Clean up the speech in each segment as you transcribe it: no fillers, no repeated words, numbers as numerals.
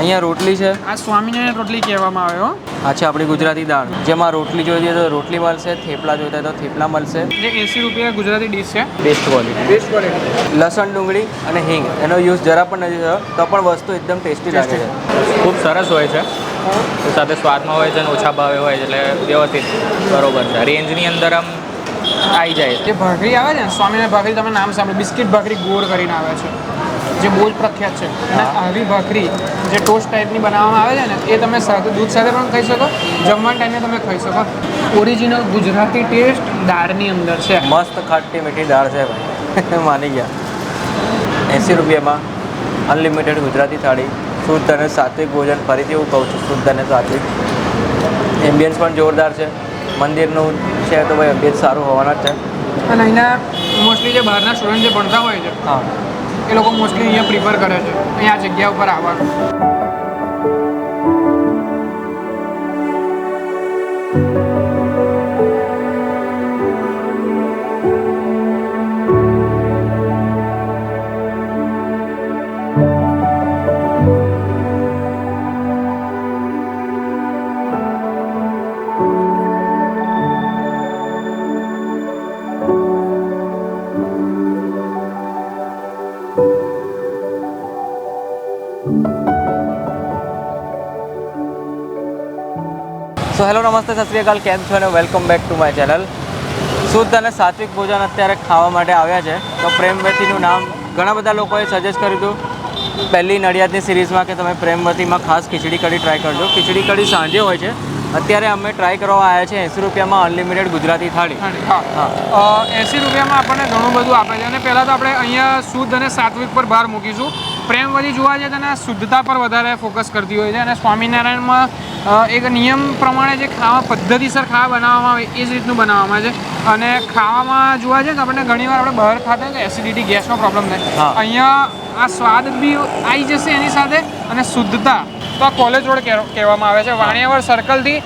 અહીંયા રોટલી છે, આ સ્વામિનારાયણ રોટલી કહેવામાં આવે હો. આ છે આપણી ગુજરાતી દાળ, જેમાં રોટલી જોઈએ તો રોટલી મળશે, થેપલા જોઈતા તો થેપલા મળશે. જે 80 રૂપિયા ગુજરાતી ડીશ છે, બેસ્ટ ક્વોલિટી. લસણ, ડુંગળી અને હિંગ એનો યુઝ જરા પણ નથી થયો, તો પણ વસ્તુ એકદમ ટેસ્ટી લાગે છે. ખૂબ સરસ હોય છે, સાથે સ્વાદમાં હોય છે અને ઓછા ભાવે હોય છે, એટલે વ્યવસ્થિત બરોબર છે. રેન્જની અંદર આમ આવી જાય. જે ભાખરી આવે છે ને સ્વામિનારાયણ ભાખરી, તમે નામ સાંભળ્યું, બિસ્કિટ ભાખરી ગોળ કરીને આવે છે, જે બહુ જ પ્રખ્યાત છે. અને આવી ભાખરી જે ટોસ્ટ ટાઈપની બનાવવામાં આવે છે ને, એ તમે સાથે દૂધ સાથે પણ ખાઈ શકો, જમવાના ટાઈમે તમે ખાઈ શકો. ઓરિજિનલ ગુજરાતી ટેસ્ટ દાળની અંદર છે. મસ્ત ખાટી મીઠી દાળ છે ભાઈ, માની ગયા. 80 રૂપિયામાં અનલિમિટેડ ગુજરાતી થાળી, શુદ્ધ અને સાત્વિક ભોજન. ફરીથી હું કહું છું, શુદ્ધ અને સાત્વિક. એમ્બિયન્સ પણ જોરદાર છે. મંદિરનું છે તો ભાઈ એમ્બિયન્સ સારું હોવાના જ છે. અને અહીંના મોસ્ટલી જે બહારના સ્ટુડન્ટ જે ભણતા હોય છે, હા, એ લોકો મોસ્ટલી અહીંયા પ્રિફર કરે છે અહીંયા આ જગ્યા ઉપર આવવાનું. સો હેલો, નમસ્તે, સત શ્રી અકાલ, કેમ છો અને welcome back to my channel. શુદ્ધ અને સાત્વિક ભોજન અત્યારે ખાવા માટે આવ્યા છે. તો પ્રેમવતીનું નામ ઘણા બધા લોકોએ સજેસ્ટ કર્યું હતું પહેલી નડિયાદની સિરીઝમાં કે તમે પ્રેમવતીમાં ખાસ ખીચડી કઢી ટ્રાય કરજો. ખીચડી કઢી સાંજે હોય છે, અત્યારે અમે ટ્રાય કરવા આવ્યા છે 80 રૂપિયામાં અનલિમિટેડ ગુજરાતી થાળી. હા, 80 રૂપિયામાં આપણને ઘણું બધું આપે છે. અને પહેલાં તો આપણે અહીંયા શુદ્ધ અને સાત્વિક પર ભાર મૂકીશું. પ્રેમવતી જોવા જઈએ તો એને શુદ્ધતા પર વધારે ફોકસ કરતી હોય છે. અને સ્વામિનારાયણમાં એક નિયમ પ્રમાણે જે ખાવા પદ્ધતિસર ખાવા બનાવવામાં આવે એ જ રીતનું બનાવવામાં આવે છે. અને ખાવામાં જોવા જઈએ તો આપણને ઘણીવાર આપણે બહાર ખાતા હોય તો એસિડિટી, ગેસનો પ્રોબ્લેમ થાય. અહીંયા આ સ્વાદ બી આવી જશે એની સાથે, અને શુદ્ધતા. તો આ કોલેજ રોડ કહેવામાં આવે છે. વાણિયાવળ સર્કલથી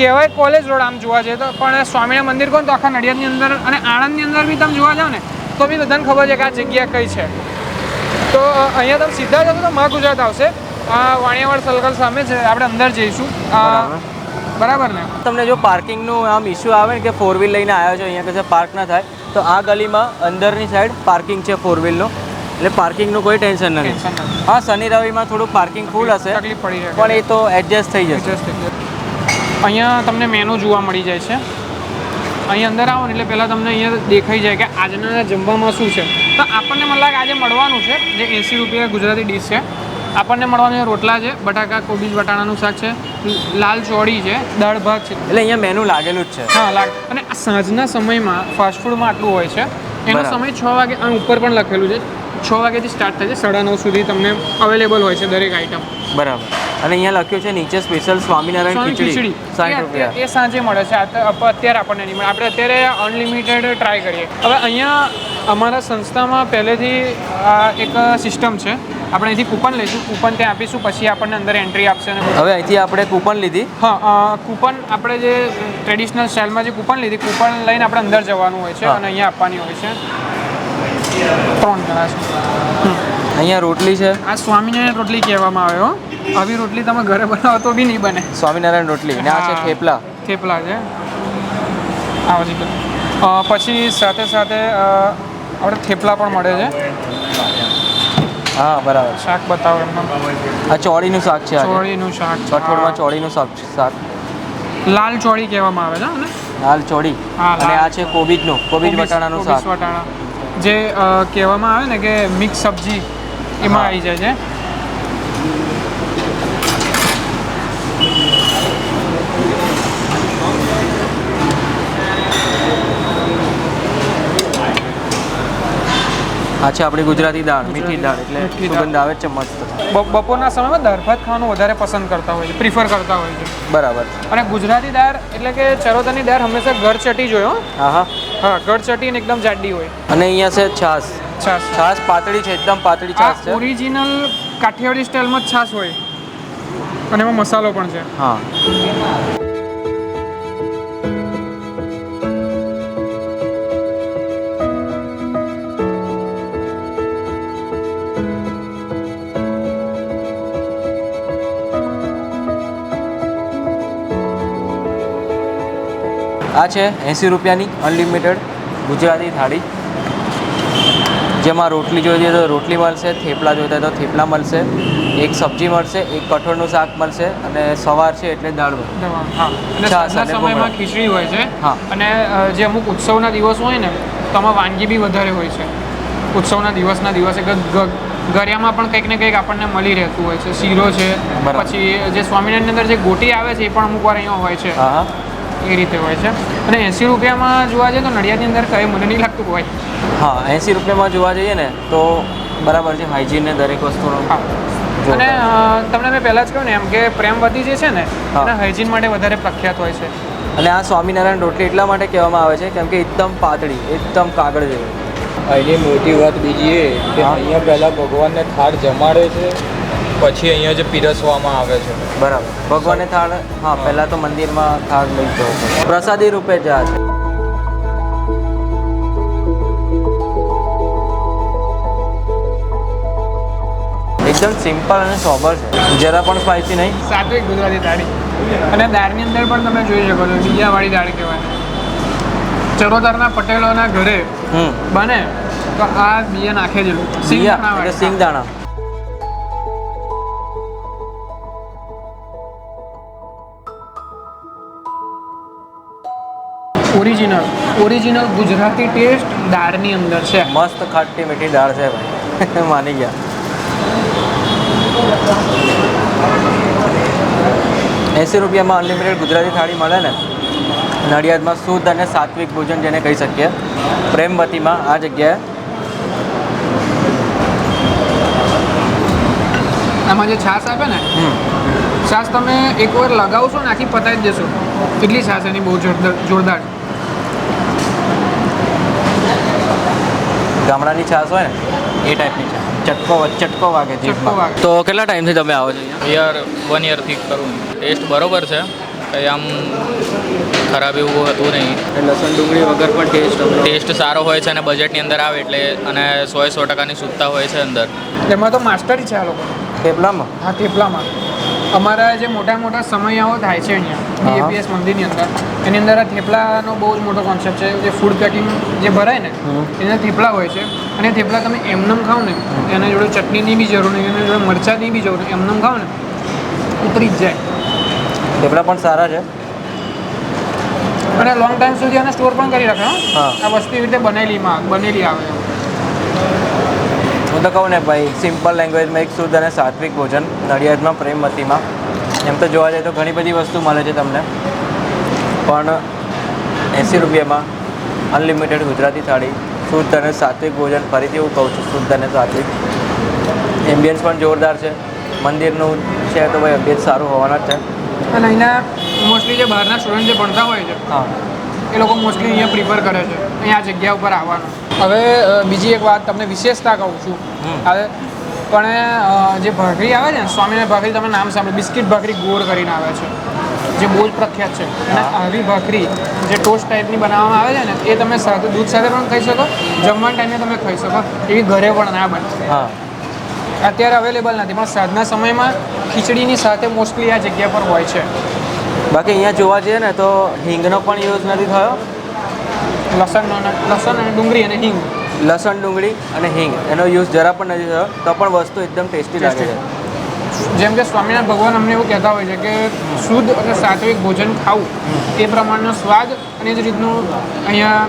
કહેવાય કોલેજ રોડ આમ જોવા જઈએ તો, પણ સ્વામિનારાયણ મંદિર કહો તો આખા નડિયાદની અંદર અને આણંદની અંદર બી તમે જોવા જાઓ ને તો બી બધાને ખબર છે કે આ જગ્યા કઈ છે. તો અહીંયા તમે સીધા જશો તો મા ગુજરાત આવશે. વાણિયાવાડ સર્કલ સામે છે, આપણે અંદર જઈશું. બરાબર ને? તમને જો પાર્કિંગનું આમ ઇસ્યુ આવે ને કે 4 વ્હીલ લઈને આવ્યો છો, અહીંયા કશે પાર્ક ના થાય, તો આ ગલીમાં અંદરની સાઈડ પાર્કિંગ છે 4 વ્હીલનું, એટલે પાર્કિંગનું કોઈ ટેન્શન નથી. હા, શનિ રવિમાં થોડું પાર્કિંગ ફૂલ હશે, તકલીફ પડી જાય, પણ એ તો એડજસ્ટ થઈ જશે. અહીંયા તમને મેનુ જોવા મળી જાય છે. અહીં અંદર આવો ને એટલે પહેલાં તમને અહીંયા દેખાઈ જાય કે આજના જમવામાં શું છે. તો આપણને મને લાગે આજે મળવાનું છે જે 80 રૂપિયા ગુજરાતી ડીશ છે. આપણને મળવાનું રોટલા છે, બટાકા કોબીજ વટાણાનું શાક છે, લાલ ચોળી છે, દાળ ભાત છે. એટલે અહીંયા મેનુ લાગેલું જ છે. હા, અને આ સાંજના સમયમાં ફાસ્ટફૂડમાં આટલું હોય છે. એનો સમય 6 વાગે આ ઉપર પણ લખેલું છે. 6 વાગ્યાથી સ્ટાર્ટ થાય છે, 9:30 સુધી તમને અવેલેબલ હોય છે દરેક આઈટમ. બરાબર. અને અહીંયા લખ્યું છે નીચે સ્પેશિયલ સ્વામિનારાયણ ખીચડી 60 રૂપિયા. એ સાંજે મળે છે, અત્યારે આપણને નહીં મળે. આપણે અત્યારે અનલિમિટેડ ટ્રાય કરીએ. હવે અહીંયા અમારા સંસ્થામાં પહેલેથી એક સિસ્ટમ છે. આપણે અહીંથી કૂપન લઈશું, કૂપન ત્યાં આપીશું, પછી આપણને અંદર એન્ટ્રી આપશે. હવે અહીંથી આપણે કૂપન લીધી. હા, કૂપન આપણે જે ટ્રેડિશનલ સ્ટાઇલમાં જે કૂપન લીધી, કૂપન લઈને આપણે અંદર જવાનું હોય છે અને અહીંયા આપવાની હોય છે. 3 જણા છે. અહીંયા રોટલી છે, આ સ્વામિનારાયણ રોટલી કહેવામાં આવે હો. આવી રોટલી તમે ઘરે બનાવો તો બી નહીં બને. સ્વામિનારાયણ રોટલી. અને આ છે થેપલા. થેપલા છે. પછી સાથે સાથે આપણે થેપલા પણ મળે છે. હા, બરાબર. શાક બતાવો એમનું. આ ચોળીનું શાક છે. ચોળીનું શાક. કઠોળમાં ચોળીનું શાક. લાલ ચોળી કહેવામાં આવે છે ને? લાલ ચોળી. અને આ છે કોબીજનું, કોબીજ વટાણાનું શાક. વટાણા જે કહેવામાં આવે ને કે મિક્સ સબ્જી એમાં આવી જાય છે. આ છે આપણી ગુજરાતી દાળ, મીઠી દાળ, એટલે સુગંધ આવે છે મસ્ત. બપોરના સમયમાં દાળ ભાત ખાવાનું વધારે પસંદ કરતા હોય છે, પ્રિફર કરતા હોય છે. બરાબર. અને ગુજરાતી દાળ એટલે કે ચરોતરની દાળ હંમેશા ગળચટી જ હોય. હા, ગળચટી ને એકદમ જાડી હોય. અને અહીંયા છે છાશ. છાશ પાતળી છે, એકદમ પાતળી છાશ છે. ઓરિજિનલ કાઠિયાવાડી સ્ટાઇલમાં જ છાશ હોય અને એમાં મસાલો પણ છે. હા. આ છે 80 રૂપિયાની અનલિમિટેડ ગુજરાતી થાળી, જેમાં રોટલી જોઈએ તો રોટલી મળશે, થેપલા જોઈતા તો થેપલા મળશે, એક સબ્જી મળશે, એક કઠોળનું શાક મળશે અને સવાર છે એટલે દાળ ભાત. હા, અને છાશ સાંજના અને સમયમાં ભૂંગળા. ખીચડી હોય છે. હા. અને જે અમુક ઉત્સવના દિવસ હોય ને તો આમાં વાનગી બી વધારે હોય છે. ઉત્સવના દિવસના દિવસે ગરિયામાં પણ કંઈક ને કંઈક આપણને મળી રહેતું હોય છે. શીરો છે, બરાબર. પછી જે સ્વામિનારાયણની અંદર જે ગોટી આવે છે એ પણ અમુક વાર અહીંયા હોય છે. હા હા. એ રીતે હોય છે. અને 80 રૂપિયામાં જોવા જઈએ તો નડિયાદની અંદર કંઈ મને નહીં લાગતું હોય. હા, 80 રૂપિયામાં જોવા જઈએ ને તો બરાબર છે, હાઇજીન ને દરેક વસ્તુનો. હા. અને તમને મેં પહેલાં જ કહ્યું ને એમ કે પ્રેમવતી જે છે ને હા. એના હાઇજીન માટે વધારે પ્રખ્યાત હોય છે. અને આ સ્વામિનારાયણ રોટલી એટલા માટે કહેવામાં આવે છે કેમ કે એકદમ પાતળી, એકદમ કાગળ જેવી. અહીંની મોટી વાત બીજી એ કે અહીંયા પહેલાં ભગવાનને થાળ જમાડે છે, પછી અહીંયા જે પીરસવામાં આવે છે. બરાબર. ભગવાનને થાળ, હા, પહેલાં તો મંદિરમાં થાળ લઈ જવો પડે, પ્રસાદી રૂપે જ આ છે. એકદમ સિમ્પલ અને સોબર છે, જરા પણ સ્પાઇસી નહીં. સાત્વિક ગુજરાતી થાળી. અને દાળની અંદર પણ તમે જોઈ શકો છો બિયાવાળી દાળ કહેવાય. ચરોતરના પટેલોના ઘરે બને તો આ બિયા નાખે જ લોકો. સિંગદાણા એટલે સિંગદાણા. ઓરિજિનલ ગુજરાતી ટેસ્ટ દાળની અંદર છે. મસ્ત ખાટી મીઠી દાળ છે ભાઈ. માની ગયા. 80 રૂપિયામાં અનલિમિટેડ ગુજરાતી થાળી મળે ને નડિયાદમાં શુદ્ધ અને સાત્વિક ભોજન જેને કહી શકીએ, પ્રેમવતીમાં આ જગ્યાએ. આમાં જે છાશ આપે ને, છાશ તમે એકવાર લગાવશો ને આખી પતાવી જ દેશો. એટલી છાશ એની બહુ જોરદાર. ગામડાની છાશ હોય ને એ ટાઈપની છે. ચટકો વાગે ચટકો વાગે. તો કેટલા ટાઈમથી તમે આવો છો અહીંયા? યાર 1 યરથી કરું. ટેસ્ટ બરોબર છે, કંઈ આમ ખરાબ એવું હતું નહીં. લસણ ડુંગળી વગર પણ ટેસ્ટ સારો હોય છે અને બજેટની અંદર આવે એટલે, અને 100% શુદ્ધતા હોય છે અંદર. એમાં તો માસ્ટરી છે આ લોકો. થેપલામાં હા, થેપલામાં અમારા જે મોટા સમયાઓ થાય છે અહીંયા બીએપીએસ મંદિરની અંદર, એની અંદર આ થેપલાનો બહુ જ મોટો કોન્સેપ્ટ છે. જે ફૂડ પેકિંગ જે ભરાય ને એના થેપલા હોય છે. અને થેપલા તમે એમનેમ ખાઓ ને, એના જોડે ચટણીની બી જરૂર નહીં, એના જોડે મરચાંની બી જરૂર નહીં, એમનેમ ખાઓ ને ઉતરી જ જાય. થેપલા પણ સારા છે. અને લોંગ ટાઈમ સુધી આને સ્ટોર પણ કરી રાખે. હા. આ વસ્તુ એવી રીતે બનેલી આવે. હું તો કહું ને ભાઈ, સિમ્પલ લેંગ્વેજમાં એક શુદ્ધ અને સાત્વિક ભોજન નડિયાદમાં પ્રેમવતીમાં. એમ તો જોવા જઈએ તો ઘણી બધી વસ્તુ મળે છે તમને, પણ 80 રૂપિયામાં અનલિમિટેડ ગુજરાતી થાળી, શુદ્ધ અને સાત્વિક ભોજન. ફરીથી હું કહું છું, શુદ્ધ અને સાત્વિક. એમ્બિયન્સ પણ જોરદાર છે. મંદિરનું છે તો ભાઈ એમ્બિયન્સ સારું હોવાના જ છે. અને અહીંના મોસ્ટલી જે બહારના સ્ટુડન્ટ જે ભણતા હોય છે હા, એ લોકો મોસ્ટલી અહીંયા પ્રિફર કરે છે અહીંયા આ જગ્યા ઉપર આવવાનું. હવે બીજી એક વાત તમને વિશેષતા કહું છું. હવે પણ જે ભાખરી આવે છે ને, સ્વામિનારાયણ ભાખરી, તમે નામ સાંભળ્યું, બિસ્કિટ ભાખરી ગોળ કરીને આવે છે, જે બહુ જ પ્રખ્યાત છે. અને આવી ભાખરી જે ટોસ્ટ ટાઈપની બનાવવામાં આવે છે ને, એ તમે સાથે દૂધ સાથે પણ ખાઈ શકો, જમવાના ટાઈમે તમે ખાઈ શકો. એવી ઘરે પણ ના બને. હા. અત્યારે અવેલેબલ નથી, પણ સાંજના સમયમાં ખીચડીની સાથે મોસ્ટલી આ જગ્યા પર હોય છે. બાકી અહીંયા જોવા જઈએ ને તો હિંગનો પણ યુઝ નથી થયો. લસણ અને ડુંગળી અને હિંગ. લસણ ડુંગળી અને હિંગ એનો યુઝ જરા પણ નથી થયો, તો પણ વસ્તુ એકદમ ટેસ્ટી લાગે છે. જેમ કે સ્વામિનારાયણ ભગવાન અમને એવું કહેતા હોય છે કે શુદ્ધ અને સાત્વિક ભોજન ખાવું, એ પ્રમાણનો સ્વાદ અને એ જ રીતનું અહીંયા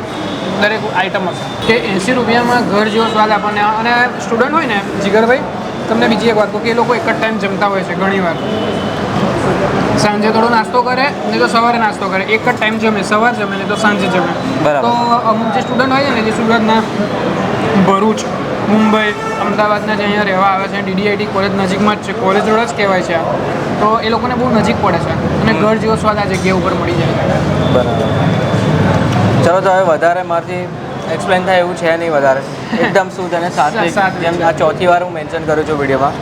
દરેક આઈટમ હશે. કે 80 રૂપિયામાં ઘર જેવો સ્વાદ આપણને. અને સ્ટુડન્ટ હોય ને જીગરભાઈ, તમને બીજી એક વાત કહું કે એ લોકો એક જ ટાઈમ જમતા હોય છે ઘણીવાર. સાંજે થોડો નાસ્તો કરે નહીં તો સવારે નાસ્તો કરે, એક જ ટાઈમ જમે, સવાર જમે નહીં તો સાંજે જમે. બરાબર. તો અમુક જે સ્ટુડન્ટ હોય છે ને, જે સુરતના, ભરૂચ, મુંબઈ, અમદાવાદના જે અહીંયા રહેવા આવે છે, ડીડીઆઈટી કોલેજ નજીકમાં જ છે, કોલેજ જોડે જ કહેવાય છે, તો એ લોકોને બહુ નજીક પડે છે અને ઘર જેવો સ્વાદ આ જગ્યા ઉપર મળી જાય. બરાબર. ચલો, તો હવે વધારે મારથી એક્સપ્લેન થાય એવું છે નહીં વધારે. એકદમ શુદ્ધ અને સાત્વિક, જેમ આ ચોથી વાર હું મેન્શન કરું છું વિડીયોમાં.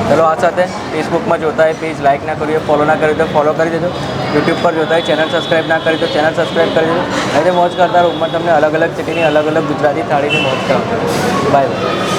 ચલો, આ સાથે ફેસબુકમાં જોતા હોય પેજ લાઇક ના કર્યું, ફોલો ના કર્યું તો ફોલો કરી દેજો. યુટ્યુબ પર જોતા હોય ચેનલ સબસ્ક્રાઈબ ના કરી તો ચેનલ સબસ્ક્રાઈબ કરી દેજો. అయితే મોજ કરતા રહું. તમને અલગ અલગ સિટીની અલગ અલગ ગુજરાતી થાળીથી મોજ કરાવું. Bye bye.